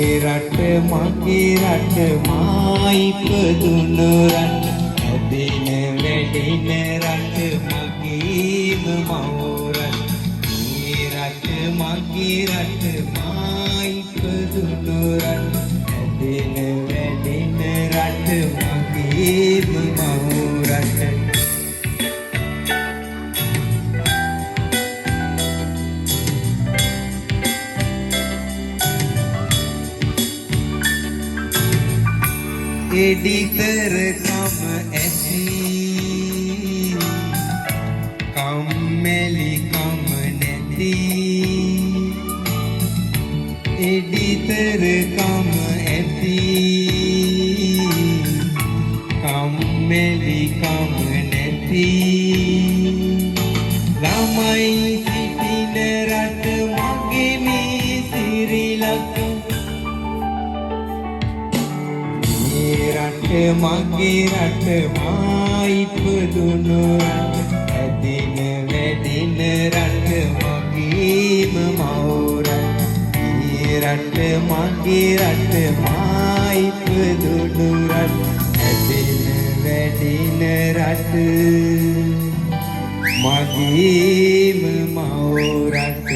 රට මගේ රට මා ඉපදුණු රට ඇදෙන වැඩෙන රට මගේම මවුරට මේ රට මගේ රට මා ඉපදුණු රට ඇදෙන වැඩෙන රට මගේම මවුරට එඩිතර කම ඇසි කම්මැලි කම නැති එඩිතර කම ඇති කම්මැලි කම නැති ළමයි සිටින රට මගේ මේ ශ්‍රී ලංකාව මගේ රට මා ඉපදුණු රට ඇදෙන වැඩෙන රට මගේම මවුරට මේ රට මගේ රට මා ඉපදුණු රට ඇදෙන වැඩෙන රට මගේම මවුරට